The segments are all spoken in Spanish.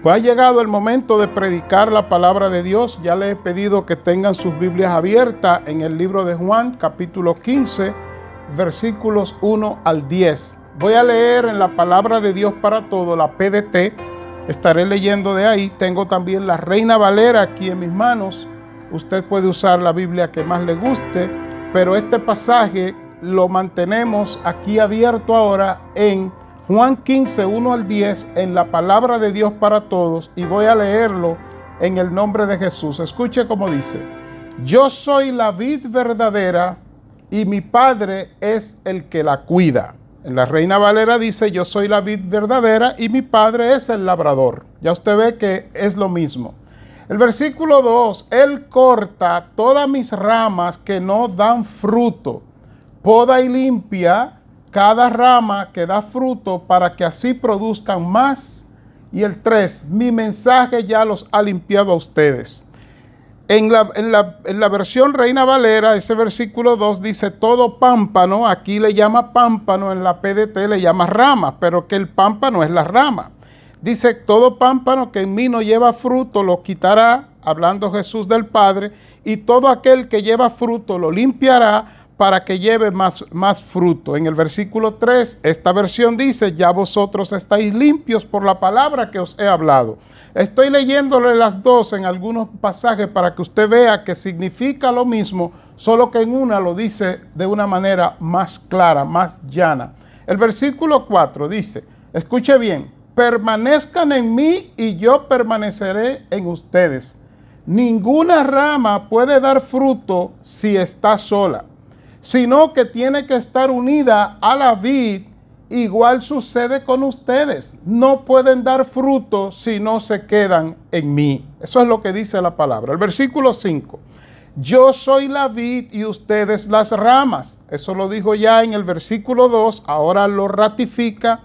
Pues ha llegado el momento de predicar la palabra de Dios. Ya les he pedido que tengan sus Biblias abiertas en el libro de Juan, capítulo 15, versículos 1 al 10. Voy a leer en la palabra de Dios para todo, la PDT. Estaré leyendo de ahí. Tengo también la Reina Valera aquí en mis manos. Usted puede usar la Biblia que más le guste, pero este pasaje lo mantenemos aquí abierto ahora en Juan 15, 1 al 10, en la palabra de Dios para todos, y voy a leerlo en el nombre de Jesús. Escuche cómo dice: yo soy la vid verdadera y mi Padre es el que la cuida. En la Reina Valera dice: yo soy la vid verdadera y mi Padre es el labrador. Ya usted ve que es lo mismo. El versículo 2, Él corta todas mis ramas que no dan fruto, poda y limpia cada rama que da fruto para que así produzcan más. Y el 3, mi mensaje ya los ha limpiado a ustedes. En la versión Reina Valera, ese versículo 2 dice: todo pámpano, aquí le llama pámpano, en la PDT le llama rama, pero que el pámpano es la rama. Dice: todo pámpano que en mí no lleva fruto lo quitará, hablando Jesús del Padre, y todo aquel que lleva fruto lo limpiará para que lleve más fruto. En el versículo 3, esta versión dice: ya vosotros estáis limpios por la palabra que os he hablado. Estoy leyéndole las dos en algunos pasajes para que usted vea que significa lo mismo, solo que en una lo dice de una manera más clara, más llana. El versículo 4 dice, escuche bien: permanezcan en mí y yo permaneceré en ustedes. Ninguna rama puede dar fruto si está sola, sino que tiene que estar unida a la vid. Igual sucede con ustedes. No pueden dar fruto si no se quedan en mí. Eso es lo que dice la palabra. El versículo 5. Yo soy la vid y ustedes las ramas. Eso lo dijo ya en el versículo 2. Ahora lo ratifica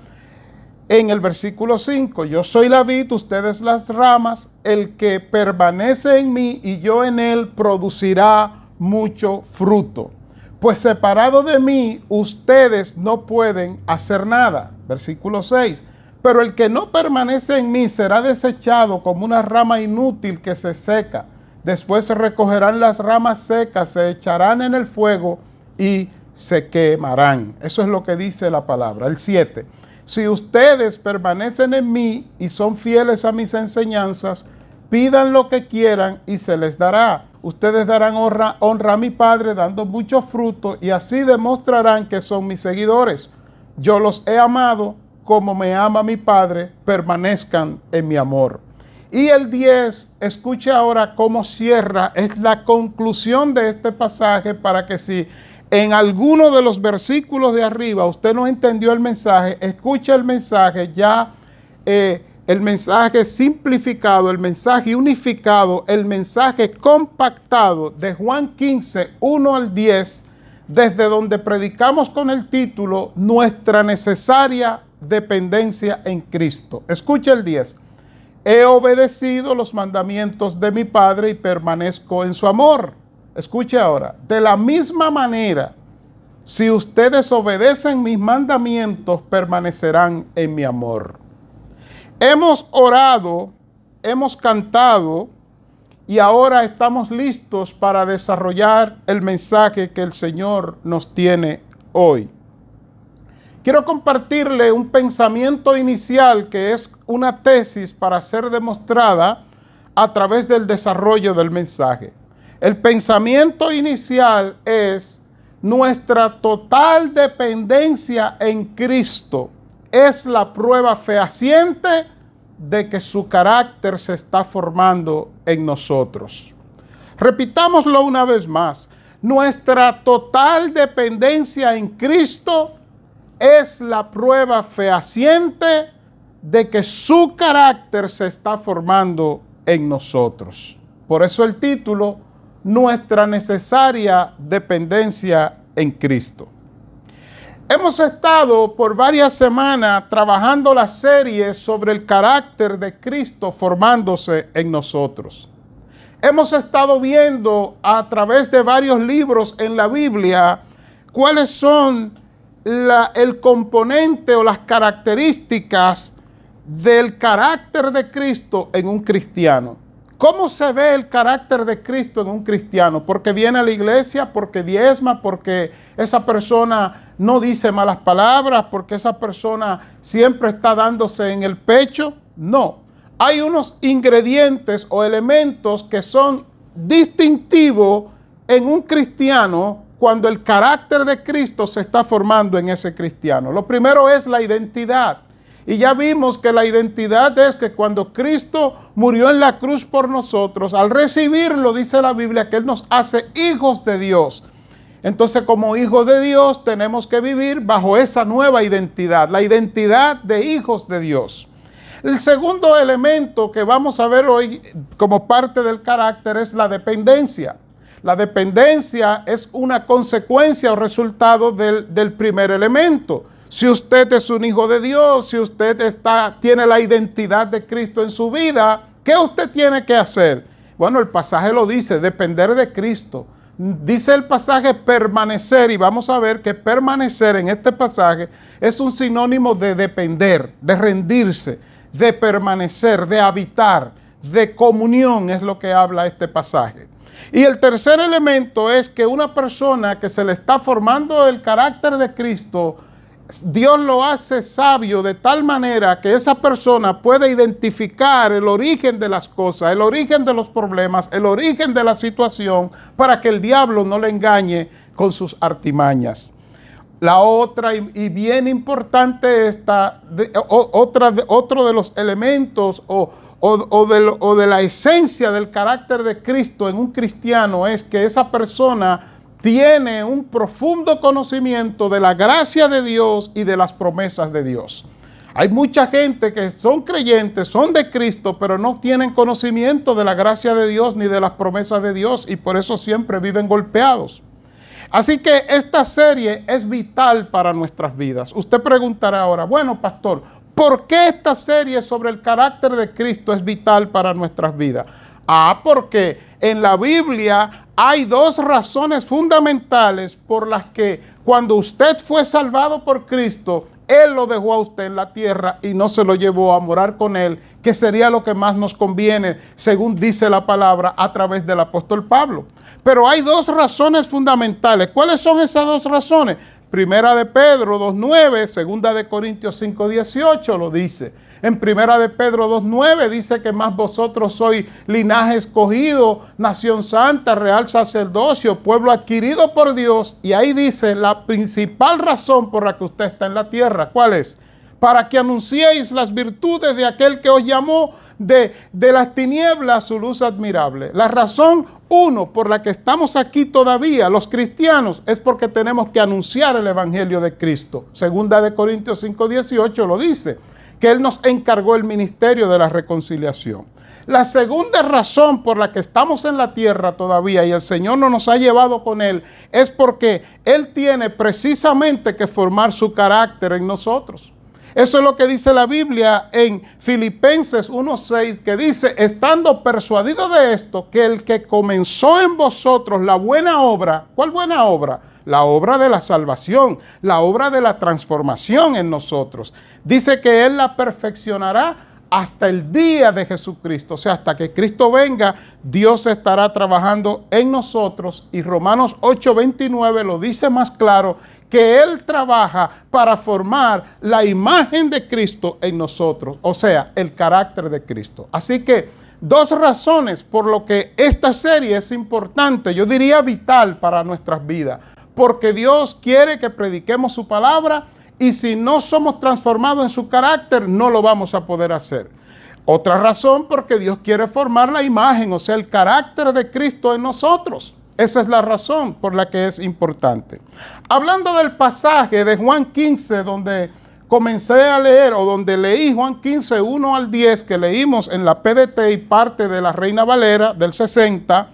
en el versículo 5. Yo soy la vid, ustedes las ramas. El que permanece en mí y yo en él producirá mucho fruto. Pues separado de mí, ustedes no pueden hacer nada. Versículo 6. Pero el que no permanece en mí será desechado como una rama inútil que se seca. Después se recogerán las ramas secas, se echarán en el fuego y se quemarán. Eso es lo que dice la palabra. El 7. Si ustedes permanecen en mí y son fieles a mis enseñanzas, pidan lo que quieran y se les dará. Ustedes darán honra a mi Padre dando mucho fruto y así demostrarán que son mis seguidores. Yo los he amado como me ama mi Padre, permanezcan en mi amor. Y el 10, escuche ahora cómo cierra, es la conclusión de este pasaje para que si en alguno de los versículos de arriba usted no entendió el mensaje, escuche el mensaje ya, el mensaje simplificado, el mensaje unificado, el mensaje compactado de Juan 15, 1 al 10, desde donde predicamos con el título Nuestra necesaria dependencia en Cristo. Escuche el 10. He obedecido los mandamientos de mi Padre y permanezco en su amor. Escuche ahora, de la misma manera, si ustedes obedecen mis mandamientos, permanecerán en mi amor. Hemos orado, hemos cantado y ahora estamos listos para desarrollar el mensaje que el Señor nos tiene hoy. Quiero compartirle un pensamiento inicial que es una tesis para ser demostrada a través del desarrollo del mensaje. El pensamiento inicial es: nuestra total dependencia en Cristo es la prueba fehaciente de que su carácter se está formando en nosotros. Repitámoslo una vez más. Nuestra total dependencia en Cristo es la prueba fehaciente de que su carácter se está formando en nosotros. Por eso el título, Nuestra necesaria dependencia en Cristo. Hemos estado por varias semanas trabajando la serie sobre el carácter de Cristo formándose en nosotros. Hemos estado viendo a través de varios libros en la Biblia cuáles son el componente o las características del carácter de Cristo en un cristiano. ¿Cómo se ve el carácter de Cristo en un cristiano? Porque viene a la iglesia, porque diezma, porque esa persona no dice malas palabras, porque esa persona siempre está dándose en el pecho. No, hay unos ingredientes o elementos que son distintivos en un cristiano cuando el carácter de Cristo se está formando en ese cristiano. Lo primero es la identidad. Y ya vimos que la identidad es que cuando Cristo murió en la cruz por nosotros, al recibirlo, dice la Biblia, que Él nos hace hijos de Dios. Entonces, como hijos de Dios, tenemos que vivir bajo esa nueva identidad, la identidad de hijos de Dios. El segundo elemento que vamos a ver hoy como parte del carácter es la dependencia. La dependencia es una consecuencia o resultado del primer elemento. Si usted es un hijo de Dios, si usted tiene la identidad de Cristo en su vida, ¿qué usted tiene que hacer? Bueno, el pasaje lo dice, depender de Cristo. Dice el pasaje permanecer, y vamos a ver que permanecer en este pasaje es un sinónimo de depender, de rendirse, de permanecer, de habitar, de comunión, es lo que habla este pasaje. Y el tercer elemento es que una persona que se le está formando el carácter de Cristo, Dios lo hace sabio de tal manera que esa persona puede identificar el origen de las cosas, el origen de los problemas, el origen de la situación, para que el diablo no le engañe con sus artimañas. La otra, y bien importante otro de los elementos o de la esencia del carácter de Cristo en un cristiano es que esa persona tiene un profundo conocimiento de la gracia de Dios y de las promesas de Dios. Hay mucha gente que son creyentes, son de Cristo, pero no tienen conocimiento de la gracia de Dios ni de las promesas de Dios y por eso siempre viven golpeados. Así que esta serie es vital para nuestras vidas. Usted preguntará ahora, bueno, pastor, ¿por qué esta serie sobre el carácter de Cristo es vital para nuestras vidas? Porque en la Biblia hay dos razones fundamentales por las que cuando usted fue salvado por Cristo, Él lo dejó a usted en la tierra y no se lo llevó a morar con Él, que sería lo que más nos conviene, según dice la palabra a través del apóstol Pablo. Pero hay dos razones fundamentales. ¿Cuáles son esas dos razones? Primera de Pedro 2.9, segunda de Corintios 5.18 lo dice. En Primera de Pedro 2.9 dice que más vosotros sois linaje escogido, nación santa, real sacerdocio, pueblo adquirido por Dios. Y ahí dice la principal razón por la que usted está en la tierra. ¿Cuál es? Para que anunciéis las virtudes de aquel que os llamó de las tinieblas a su luz admirable. La razón, uno, por la que estamos aquí todavía, los cristianos, es porque tenemos que anunciar el evangelio de Cristo. Segunda de Corintios 5.18 lo dice, que Él nos encargó el ministerio de la reconciliación. La segunda razón por la que estamos en la tierra todavía y el Señor no nos ha llevado con Él es porque Él tiene precisamente que formar su carácter en nosotros. Eso es lo que dice la Biblia en Filipenses 1.6, que dice, estando persuadido de esto, que el que comenzó en vosotros la buena obra, ¿cuál buena obra? La obra de la salvación, la obra de la transformación en nosotros. Dice que Él la perfeccionará hasta el día de Jesucristo. O sea, hasta que Cristo venga, Dios estará trabajando en nosotros. Y Romanos 8.29 lo dice más claro, que Él trabaja para formar la imagen de Cristo en nosotros. O sea, el carácter de Cristo. Así que dos razones por lo que esta serie es importante, yo diría vital para nuestras vidas. Porque Dios quiere que prediquemos su palabra y si no somos transformados en su carácter, no lo vamos a poder hacer. Otra razón, porque Dios quiere formar la imagen, o sea, el carácter de Cristo en nosotros. Esa es la razón por la que es importante. Hablando del pasaje de Juan 15, donde comencé a leer, o donde leí Juan 15, 1 al 10, que leímos en la PDT y parte de la Reina Valera del 60,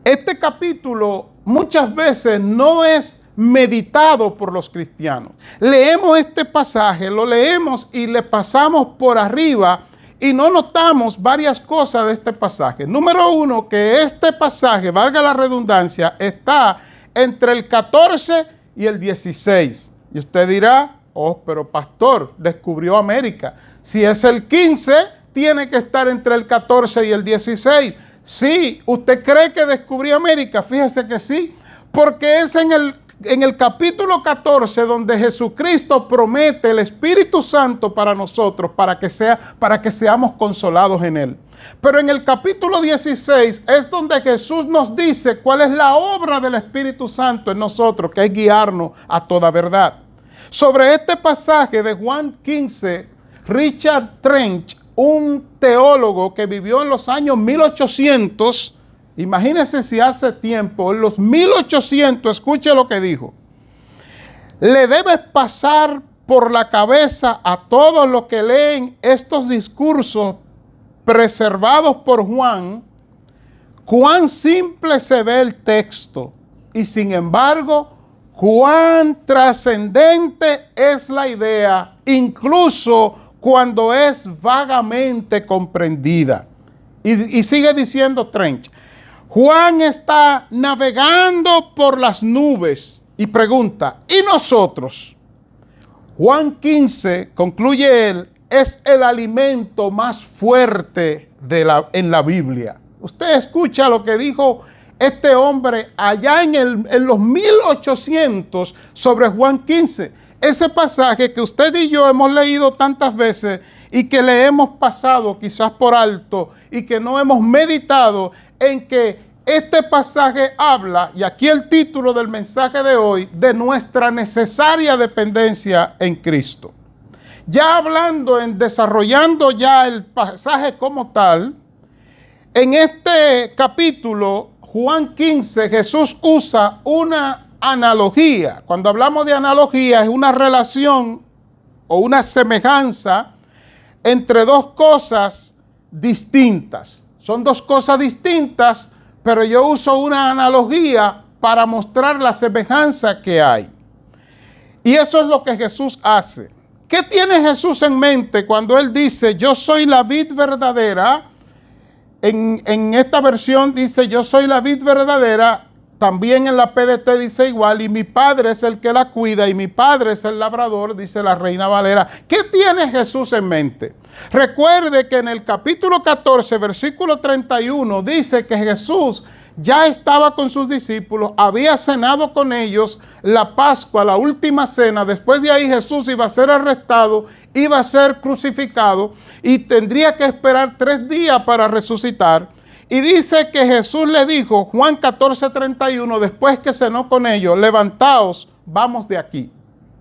este capítulo muchas veces no es meditado por los cristianos. Leemos este pasaje, lo leemos y le pasamos por arriba y no notamos varias cosas de este pasaje. Número uno, que este pasaje, valga la redundancia, está entre el 14 y el 16. Y usted dirá, Oh, pero pastor, descubrió América. Si es el 15, tiene que estar entre el 14 y el 16. Sí, ¿usted cree que descubrió América? Fíjese que sí, porque es en el capítulo 14 donde Jesucristo promete el Espíritu Santo para nosotros, para que seamos consolados en Él. Pero en el capítulo 16 es donde Jesús nos dice cuál es la obra del Espíritu Santo en nosotros, que es guiarnos a toda verdad. Sobre este pasaje de Juan 15, Richard Trench, un teólogo que vivió en los años 1800, imagínense si hace tiempo, en los 1800, escuche lo que dijo. Le debe pasar por la cabeza a todos los que leen estos discursos preservados por Juan, cuán simple se ve el texto y sin embargo, cuán trascendente es la idea, incluso cuando es vagamente comprendida. Y sigue diciendo Trench, Juan está navegando por las nubes y pregunta, ¿y nosotros? Juan 15, concluye él, es el alimento más fuerte en la Biblia. Usted escucha lo que dijo este hombre allá en los 1800 sobre Juan 15. Ese pasaje que usted y yo hemos leído tantas veces y que le hemos pasado quizás por alto y que no hemos meditado en que este pasaje habla, y aquí el título del mensaje de hoy, de nuestra necesaria dependencia en Cristo. Ya hablando desarrollando ya el pasaje como tal, en este capítulo, Juan 15, Jesús usa una analogía. Cuando hablamos de analogía, es una relación o una semejanza entre dos cosas distintas. Son dos cosas distintas, pero yo uso una analogía para mostrar la semejanza que hay. Y eso es lo que Jesús hace. ¿Qué tiene Jesús en mente cuando Él dice, yo soy la vid verdadera? En esta versión dice, yo soy la vid verdadera. También en la PDT dice igual, y mi Padre es el que la cuida, y mi Padre es el labrador, dice la Reina Valera. ¿Qué tiene Jesús en mente? Recuerde que en el capítulo 14, versículo 31, dice que Jesús ya estaba con sus discípulos, había cenado con ellos la Pascua, la última cena. Después de ahí Jesús iba a ser arrestado, iba a ser crucificado y tendría que esperar 3 días para resucitar. Y dice que Jesús le dijo, Juan 14, 31, después que cenó con ellos, levantaos, vamos de aquí.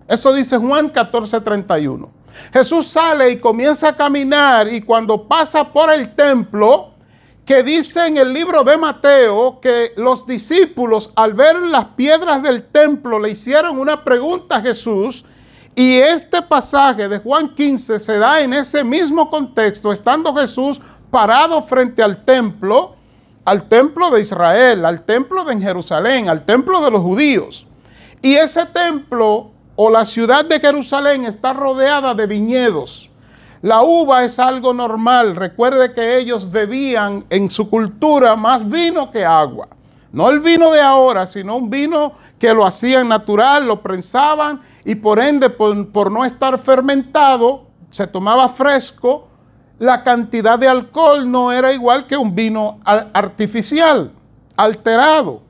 Eso dice Juan 14, 31. Jesús sale y comienza a caminar, y cuando pasa por el templo, que dice en el libro de Mateo que los discípulos al ver las piedras del templo le hicieron una pregunta a Jesús, y este pasaje de Juan 15 se da en ese mismo contexto, estando Jesús parado frente al templo de Israel, al templo de Jerusalén, al templo de los judíos. Y ese templo o la ciudad de Jerusalén está rodeada de viñedos. La uva es algo normal. Recuerde que ellos bebían en su cultura más vino que agua. No el vino de ahora, sino un vino que lo hacían natural, lo prensaban y por ende, por no estar fermentado, se tomaba fresco. La cantidad de alcohol no era igual que un vino artificial, alterado.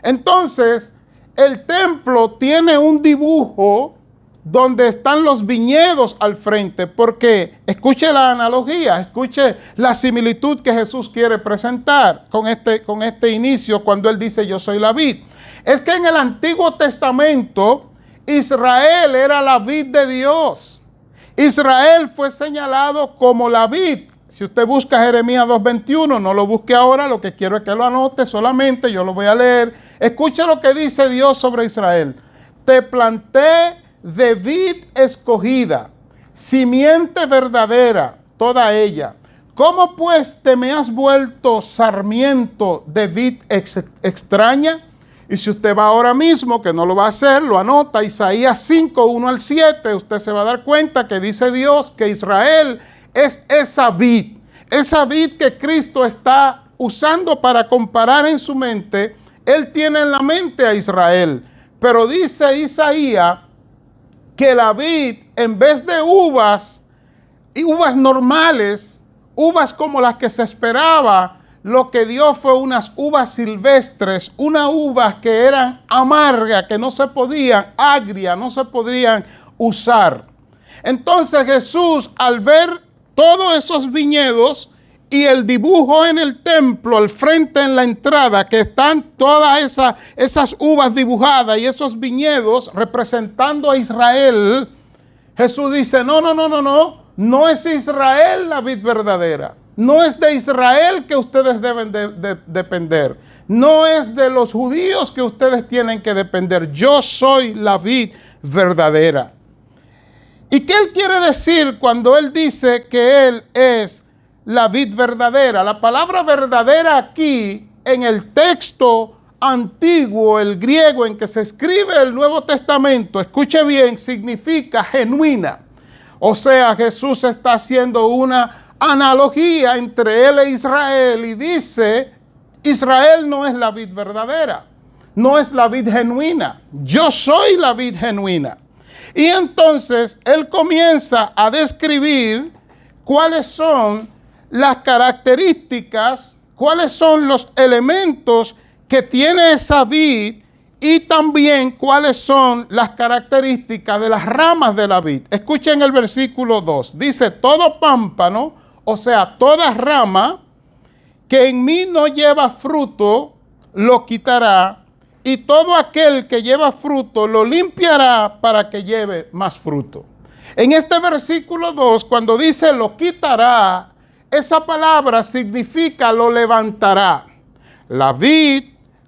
Entonces, el templo tiene un dibujo donde están los viñedos al frente, porque escuche la analogía, escuche la similitud que Jesús quiere presentar con este inicio cuando Él dice yo soy la vid. Es que en el Antiguo Testamento Israel era la vid de Dios. Israel fue señalado como la vid. Si usted busca Jeremías 2:21, no lo busque ahora, lo que quiero es que lo anote solamente, yo lo voy a leer. Escuche lo que dice Dios sobre Israel. Te planté de vid escogida, simiente verdadera, toda ella. ¿Cómo pues te me has vuelto sarmiento de vid extraña? Y si usted va ahora mismo, que no lo va a hacer, lo anota, Isaías 5, 1 al 7, usted se va a dar cuenta que dice Dios que Israel es esa vid que Cristo está usando para comparar en su mente. Él tiene en la mente a Israel, pero dice Isaías que la vid, en vez de uvas, y uvas normales, uvas como las que se esperaba, lo que dio fue unas uvas silvestres, unas uvas que eran amargas, que no se podían, agrias, no se podrían usar. Entonces Jesús, al ver todos esos viñedos y el dibujo en el templo, al frente en la entrada, que están todas esas uvas dibujadas y esos viñedos representando a Israel, Jesús dice, no es Israel la vid verdadera. No es de Israel que ustedes deben de depender. No es de los judíos que ustedes tienen que depender. Yo soy la vid verdadera. ¿Y qué él quiere decir cuando él dice que él es la vid verdadera? La palabra verdadera aquí, en el texto antiguo, el griego en que se escribe el Nuevo Testamento, escuche bien, significa genuina. O sea, Jesús está haciendo una analogía entre él e Israel y dice, Israel no es la vid verdadera, no es la vid genuina, yo soy la vid genuina. Y entonces él comienza a describir cuáles son las características, cuáles son los elementos que tiene esa vid y también cuáles son las características de las ramas de la vid. Escuchen el versículo 2. Dice, todo pámpano, o sea, toda rama que en mí no lleva fruto, lo quitará, y todo aquel que lleva fruto lo limpiará para que lleve más fruto. En este versículo 2, cuando dice lo quitará, esa palabra significa lo levantará. La vid,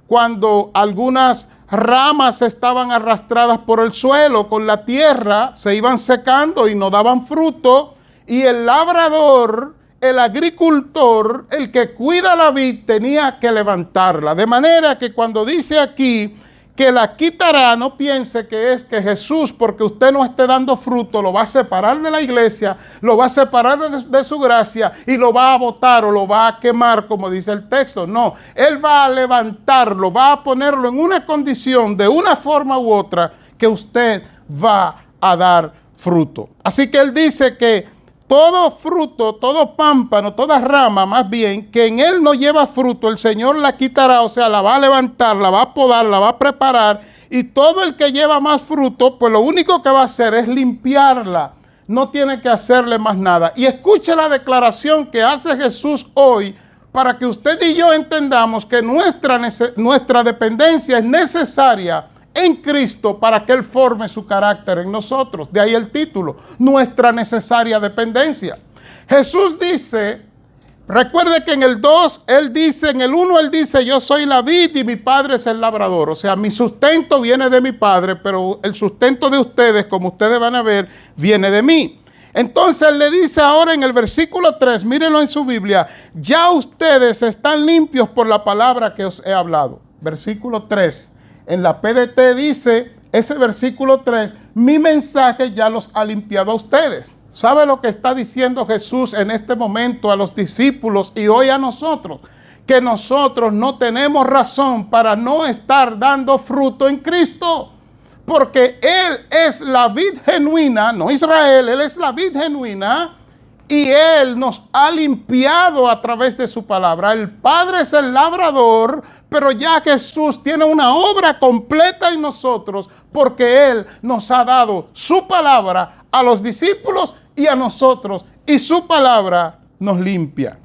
cuando algunas ramas estaban arrastradas por el suelo con la tierra, se iban secando y no daban fruto, y el labrador, el agricultor, el que cuida la vid, tenía que levantarla. De manera que cuando dice aquí que la quitará, no piense que es que Jesús, porque usted no esté dando fruto, lo va a separar de la iglesia, lo va a separar de su gracia y lo va a botar o lo va a quemar, como dice el texto. No, Él va a levantarlo, va a ponerlo en una condición, de una forma u otra, que usted va a dar fruto. Así que Él dice que todo fruto, todo pámpano, toda rama, más bien, que en él no lleva fruto, el Señor la quitará, o sea, la va a levantar, la va a podar, la va a preparar, y todo el que lleva más fruto, pues lo único que va a hacer es limpiarla. No tiene que hacerle más nada. Y escuche la declaración que hace Jesús hoy, para que usted y yo entendamos que nuestra dependencia es necesaria en Cristo para que Él forme su carácter en nosotros. De ahí el título, nuestra necesaria dependencia. Jesús dice, recuerde que en el 2, Él dice, en el 1 Él dice, yo soy la vid y mi Padre es el labrador. O sea, mi sustento viene de mi Padre, pero el sustento de ustedes, como ustedes van a ver, viene de mí. Entonces Él le dice ahora en el versículo 3, mírenlo en su Biblia, ya ustedes están limpios por la palabra que os he hablado. Versículo 3. En la PDT dice, ese versículo 3, mi mensaje ya los ha limpiado a ustedes. ¿Sabe lo que está diciendo Jesús en este momento a los discípulos y hoy a nosotros? Que nosotros no tenemos razón para no estar dando fruto en Cristo. Porque Él es la vid genuina, no Israel, Él es la vid genuina. Y Él nos ha limpiado a través de su palabra. El Padre es el labrador, pero ya Jesús tiene una obra completa en nosotros porque Él nos ha dado su palabra a los discípulos y a nosotros. Y su palabra nos limpia.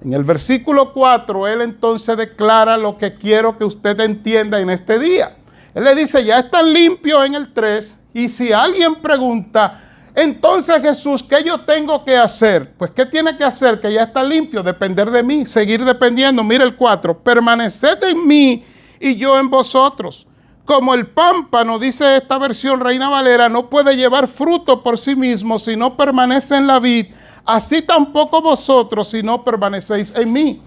En el versículo 4, Él entonces declara lo que quiero que usted entienda en este día. Él le dice, ya están limpios en el 3. Y si alguien pregunta, entonces Jesús, ¿qué yo tengo que hacer? Pues ¿qué tiene que hacer? Que ya está limpio, depender de mí, seguir dependiendo. Mira el 4, permaneced en mí y yo en vosotros. Como el pámpano, dice esta versión Reina Valera, no puede llevar fruto por sí mismo si no permanece en la vid, así tampoco vosotros si no permanecéis en mí.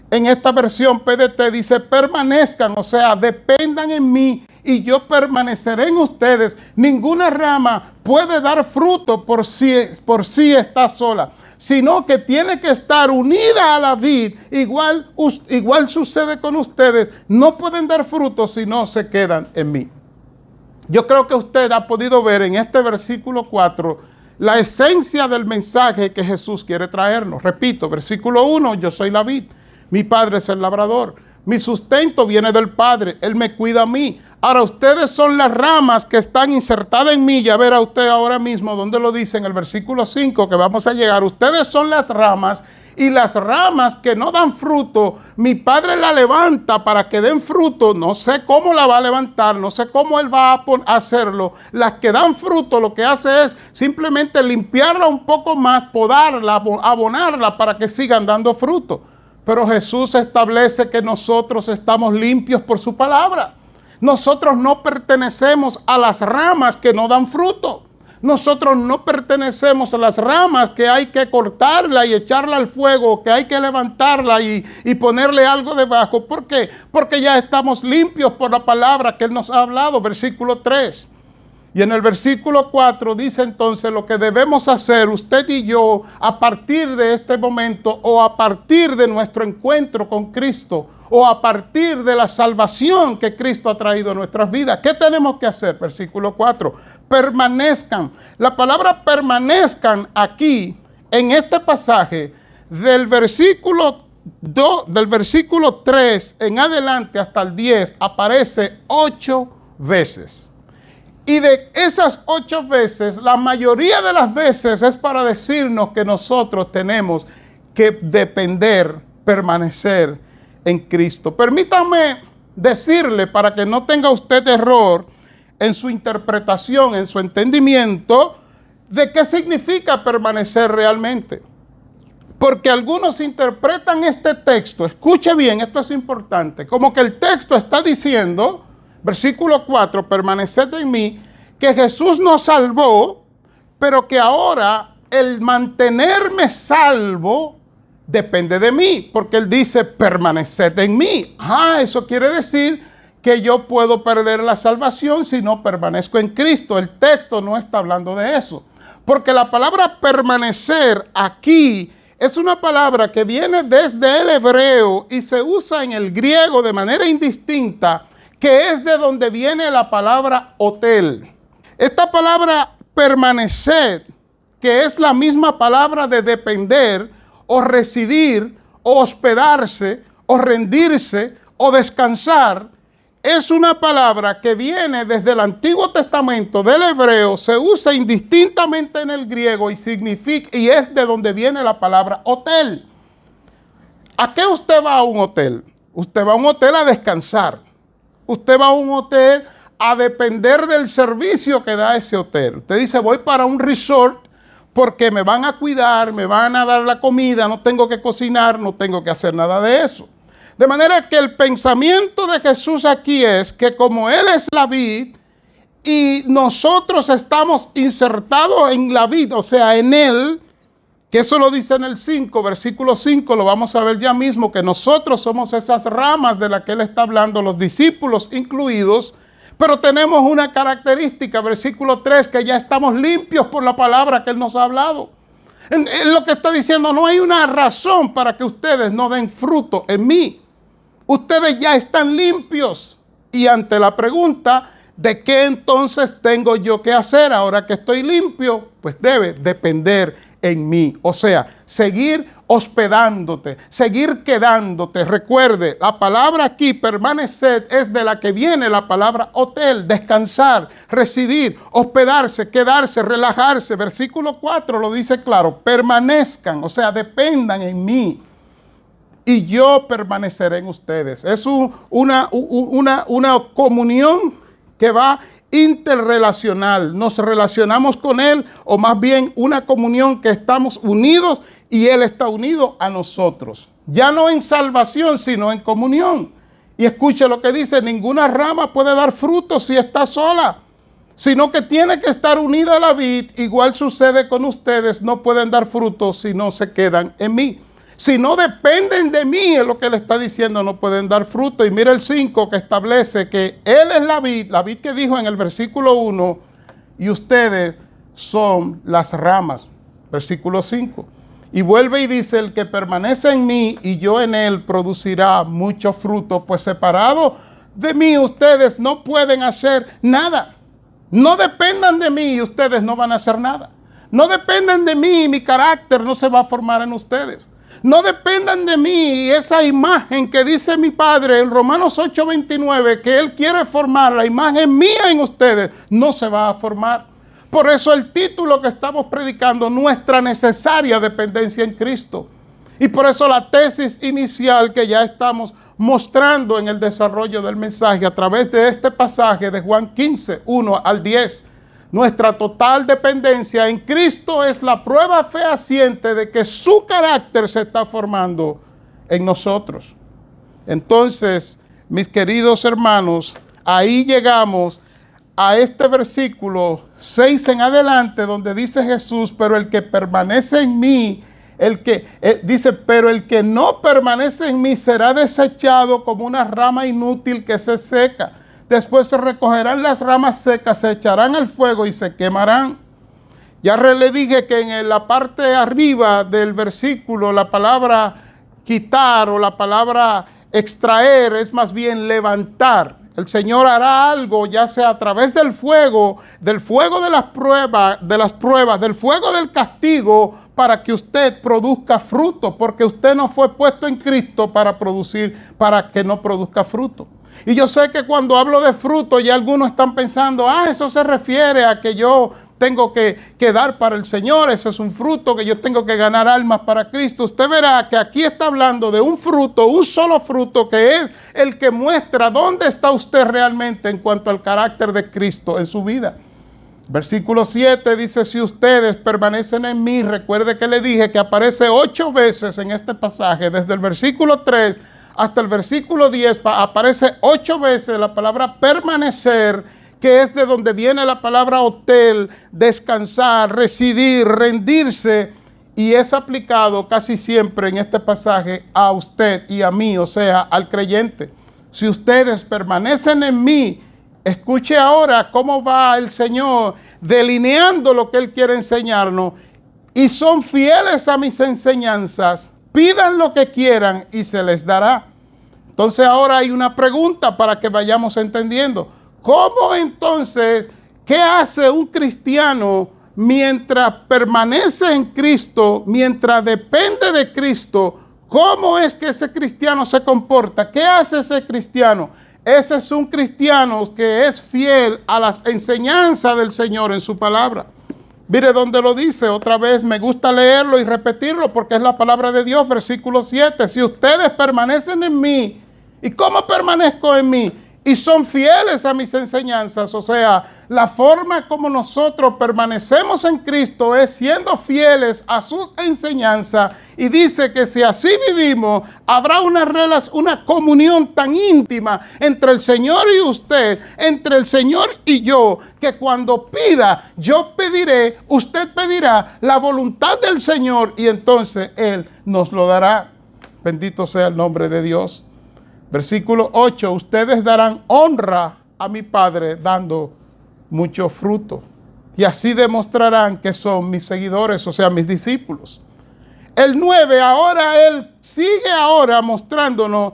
En esta versión PDT dice permanezcan, o sea, dependan en mí y yo permaneceré en ustedes. Ninguna rama puede dar fruto por sí está sola, sino que tiene que estar unida a la vid. Igual sucede con ustedes. No pueden dar fruto si no se quedan en mí. Yo creo que usted ha podido ver en este versículo 4 la esencia del mensaje que Jesús quiere traernos. Repito, versículo 1, yo soy la vid, mi padre es el labrador, mi sustento viene del Padre, Él me cuida a mí. Ahora ustedes son las ramas que están insertadas en mí. Ya verá usted ahora mismo donde lo dice en el versículo 5 que vamos a llegar. Ustedes son las ramas, y las ramas que no dan fruto, mi Padre la levanta para que den fruto. No sé cómo la va a levantar, no sé cómo Él va a hacerlo. Las que dan fruto lo que hace es simplemente limpiarla un poco más, podarla, abonarla para que sigan dando fruto. Pero Jesús establece que nosotros estamos limpios por su palabra. Nosotros no pertenecemos a las ramas que no dan fruto. Nosotros no pertenecemos a las ramas que hay que cortarla y echarla al fuego, que hay que levantarla y ponerle algo debajo. ¿Por qué? Porque ya estamos limpios por la palabra que Él nos ha hablado, versículo 3. Y en el versículo 4 dice entonces lo que debemos hacer usted y yo a partir de este momento, o a partir de nuestro encuentro con Cristo, o a partir de la salvación que Cristo ha traído a nuestras vidas. ¿Qué tenemos que hacer? Versículo 4. Permanezcan. La palabra permanezcan aquí, en este pasaje, del versículo 3 en adelante hasta el 10, aparece 8 veces. Y de esas 8 veces, la mayoría de las veces es para decirnos que nosotros tenemos que depender, permanecer en Cristo. Permítame decirle, para que no tenga usted error en su interpretación, en su entendimiento, de qué significa permanecer realmente. Porque algunos interpretan este texto, escuche bien, esto es importante, como que el texto está diciendo, versículo 4, permaneced en mí, que Jesús nos salvó, pero que ahora el mantenerme salvo depende de mí, porque Él dice, permaneced en mí. Eso quiere decir que yo puedo perder la salvación si no permanezco en Cristo. El texto no está hablando de eso, porque la palabra permanecer aquí es una palabra que viene desde el hebreo y se usa en el griego de manera indistinta, que es de donde viene la palabra hotel. Esta palabra permanecer, que es la misma palabra de depender, o residir, o hospedarse, o rendirse, o descansar, es una palabra que viene desde el Antiguo Testamento del hebreo, se usa indistintamente en el griego y significa, y es de donde viene la palabra hotel. ¿A qué usted va a un hotel? Usted va a un hotel a descansar. Usted va a un hotel a depender del servicio que da ese hotel. Usted dice, voy para un resort porque me van a cuidar, me van a dar la comida, no tengo que cocinar, no tengo que hacer nada de eso. De manera que el pensamiento de Jesús aquí es que como Él es la vid y nosotros estamos insertados en la vid, o sea, en Él, que eso lo dice en el 5, versículo 5, lo vamos a ver ya mismo, que nosotros somos esas ramas de las que Él está hablando, los discípulos incluidos, pero tenemos una característica, versículo 3, que ya estamos limpios por la palabra que Él nos ha hablado. En lo que está diciendo, no hay una razón para que ustedes no den fruto en mí. Ustedes ya están limpios. Y ante la pregunta, ¿de qué entonces tengo yo que hacer ahora que estoy limpio? Pues debe depender en mí. O sea, seguir hospedándote, seguir quedándote. Recuerde, la palabra aquí, permanecer, es de la que viene la palabra hotel, descansar, residir, hospedarse, quedarse, relajarse. Versículo 4 lo dice claro, permanezcan, o sea, dependan en mí y yo permaneceré en ustedes. Es una comunión que va interrelacional. Nos relacionamos con Él, o más bien una comunión que estamos unidos y Él está unido a nosotros. Ya no en salvación, sino en comunión. Y escuche lo que dice, ninguna rama puede dar fruto si está sola, sino que tiene que estar unida a la vid. Igual sucede con ustedes, no pueden dar fruto si no se quedan en mí. Si no dependen de mí, es lo que le está diciendo, no pueden dar fruto. Y mira el 5 que establece que Él es la vid que dijo en el versículo 1, y ustedes son las ramas. Versículo 5. Y vuelve y dice, el que permanece en mí y yo en él producirá mucho fruto, pues separado de mí ustedes no pueden hacer nada. No dependan de mí y ustedes no van a hacer nada. No dependan de mí y mi carácter no se va a formar en ustedes. No dependan de mí y esa imagen que dice mi Padre en Romanos 8:29, que Él quiere formar, la imagen mía en ustedes, no se va a formar. Por eso el título que estamos predicando, nuestra necesaria dependencia en Cristo. Y por eso la tesis inicial que ya estamos mostrando en el desarrollo del mensaje a través de este pasaje de Juan 15, 1 al 10. Nuestra total dependencia en Cristo es la prueba fehaciente de que su carácter se está formando en nosotros. Entonces, mis queridos hermanos, ahí llegamos a este versículo 6 en adelante, donde dice Jesús, pero el que permanece en mí, dice, pero el que no permanece en mí será desechado como una rama inútil que se seca. Después se recogerán las ramas secas, se echarán al fuego y se quemarán. Ya le dije que en la parte de arriba del versículo la palabra quitar o la palabra extraer es más bien levantar. El Señor hará algo, ya sea a través del fuego de las pruebas, del fuego del castigo, para que usted produzca fruto, porque usted no fue puesto en Cristo para que no produzca fruto. Y yo sé que cuando hablo de fruto, ya algunos están pensando, eso se refiere a que yo tengo que dar para el Señor, eso es un fruto, que yo tengo que ganar almas para Cristo. Usted verá que aquí está hablando de un fruto, un solo fruto, que es el que muestra dónde está usted realmente en cuanto al carácter de Cristo en su vida. Versículo 7 dice, si ustedes permanecen en mí, recuerde que le dije que aparece 8 veces en este pasaje, desde el versículo 3 hasta el versículo 10, aparece 8 veces la palabra permanecer, que es de donde viene la palabra hotel, descansar, residir, rendirse, y es aplicado casi siempre en este pasaje a usted y a mí, o sea, al creyente. Si ustedes permanecen en mí, escuche ahora cómo va el Señor delineando lo que Él quiere enseñarnos, y son fieles a mis enseñanzas, pidan lo que quieran y se les dará. Entonces ahora hay una pregunta para que vayamos entendiendo. ¿Cómo entonces, qué hace un cristiano mientras permanece en Cristo, mientras depende de Cristo? ¿Cómo es que ese cristiano se comporta? ¿Qué hace ese cristiano? Ese es un cristiano que es fiel a las enseñanzas del Señor en su palabra. Mire donde lo dice, otra vez me gusta leerlo y repetirlo porque es la palabra de Dios, versículo 7. Si ustedes permanecen en mí, ¿y cómo permanezco en mí? Y son fieles a mis enseñanzas, o sea, la forma como nosotros permanecemos en Cristo es siendo fieles a sus enseñanzas, y dice que si así vivimos, habrá una comunión tan íntima entre el Señor y usted, entre el Señor y yo, que cuando pida, yo pediré, usted pedirá la voluntad del Señor y entonces Él nos lo dará. Bendito sea el nombre de Dios. Versículo 8, ustedes darán honra a mi Padre dando mucho fruto. Y así demostrarán que son mis seguidores, o sea, mis discípulos. El 9, ahora Él sigue mostrándonos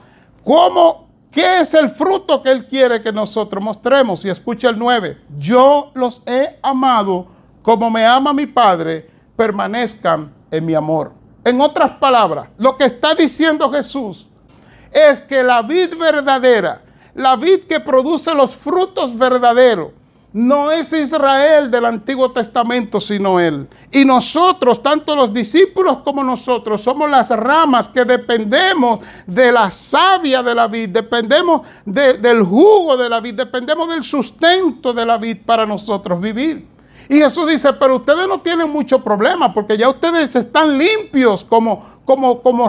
qué es el fruto que Él quiere que nosotros mostremos. Y escucha el 9, yo los he amado como me ama mi Padre, permanezcan en mi amor. En otras palabras, lo que está diciendo Jesús es que la vid verdadera, la vid que produce los frutos verdaderos, no es Israel del Antiguo Testamento, sino Él. Y nosotros, tanto los discípulos como nosotros, somos las ramas que dependemos de la savia de la vid, dependemos del jugo de la vid, dependemos del sustento de la vid para nosotros vivir. Y Jesús dice, pero ustedes no tienen mucho problema porque ya ustedes están limpios como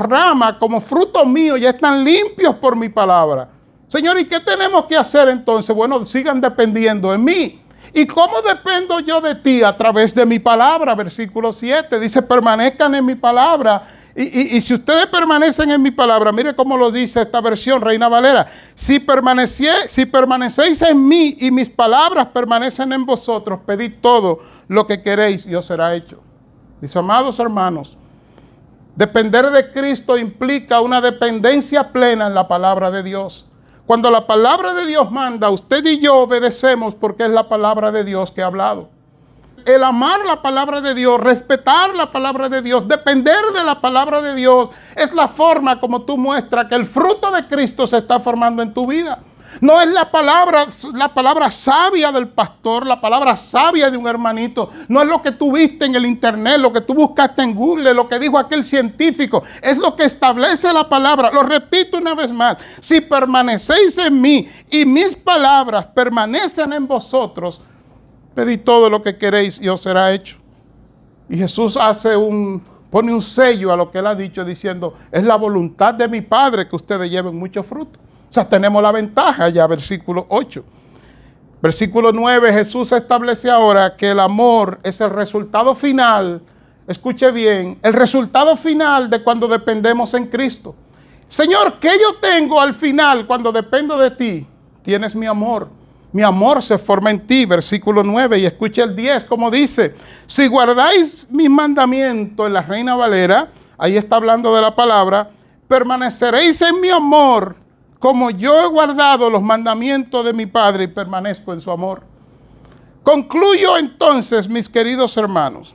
rama, como fruto mío, ya están limpios por mi palabra. Señor, ¿y qué tenemos que hacer entonces? Bueno, sigan dependiendo de mí. ¿Y cómo dependo yo de ti? A través de mi palabra, versículo 7. Dice, permanezcan en mi palabra. Y si ustedes permanecen en mi palabra, mire cómo lo dice esta versión, Reina Valera. Si permanecéis en mí y mis palabras permanecen en vosotros, pedid todo lo que queréis y os será hecho. Mis amados hermanos, depender de Cristo implica una dependencia plena en la palabra de Dios. Cuando la palabra de Dios manda, usted y yo obedecemos porque es la palabra de Dios que ha hablado. El amar la palabra de Dios, respetar la palabra de Dios, depender de la palabra de Dios, es la forma como tú muestras que el fruto de Cristo se está formando en tu vida. No es la palabra sabia del pastor, la palabra sabia de un hermanito. No es lo que tú viste en el internet, lo que tú buscaste en Google, lo que dijo aquel científico. Es lo que establece la palabra. Lo repito una vez más. Si permanecéis en mí y mis palabras permanecen en vosotros, pedid todo lo que queréis y os será hecho. Y Jesús pone un sello a lo que él ha dicho diciendo, es la voluntad de mi Padre que ustedes lleven mucho fruto. O sea, tenemos la ventaja ya, versículo 8. Versículo 9, Jesús establece ahora que el amor es el resultado final, escuche bien, el resultado final de cuando dependemos en Cristo. Señor, ¿qué yo tengo al final cuando dependo de ti? Tienes mi amor. Mi amor se forma en ti, versículo 9, y escuche el 10, como dice, si guardáis mis mandamientos en la Reina Valera, ahí está hablando de la palabra, permaneceréis en mi amor, como yo he guardado los mandamientos de mi Padre y permanezco en su amor. Concluyo entonces, mis queridos hermanos,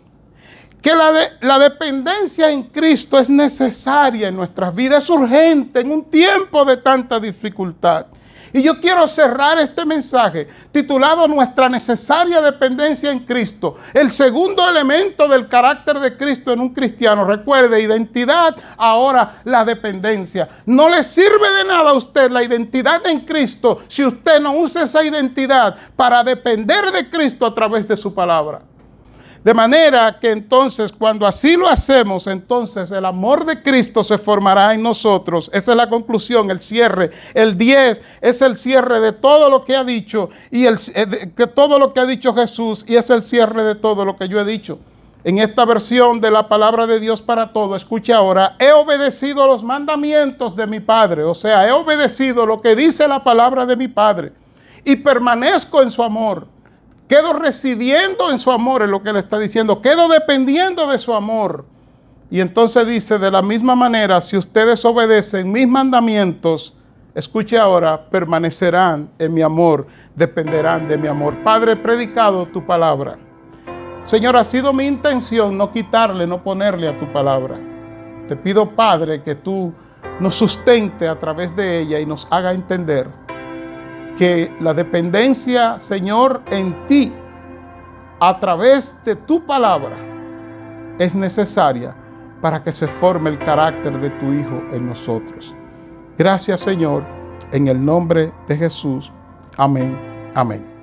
que la dependencia en Cristo es necesaria en nuestras vidas, es urgente en un tiempo de tanta dificultad. Y yo quiero cerrar este mensaje titulado Nuestra necesaria dependencia en Cristo. El segundo elemento del carácter de Cristo en un cristiano. Recuerde, identidad, ahora la dependencia. No le sirve de nada a usted la identidad en Cristo si usted no usa esa identidad para depender de Cristo a través de su palabra. De manera que entonces, cuando así lo hacemos, entonces el amor de Cristo se formará en nosotros. Esa es la conclusión, el cierre. El 10 es el cierre de todo lo que ha dicho, todo lo que ha dicho Jesús, y es el cierre de todo lo que yo he dicho. En esta versión de la palabra de Dios para todo, escuche ahora, he obedecido los mandamientos de mi Padre. O sea, he obedecido lo que dice la palabra de mi Padre y permanezco en su amor. Quedo residiendo en su amor, es lo que él está diciendo. Quedo dependiendo de su amor. Y entonces dice, de la misma manera, si ustedes obedecen mis mandamientos, escuche ahora, permanecerán en mi amor, dependerán de mi amor. Padre, he predicado tu palabra. Señor, ha sido mi intención no quitarle, no ponerle a tu palabra. Te pido, Padre, que tú nos sustente a través de ella y nos haga entender que la dependencia, Señor, en ti, a través de tu palabra, es necesaria para que se forme el carácter de tu Hijo en nosotros. Gracias, Señor, en el nombre de Jesús. Amén. Amén.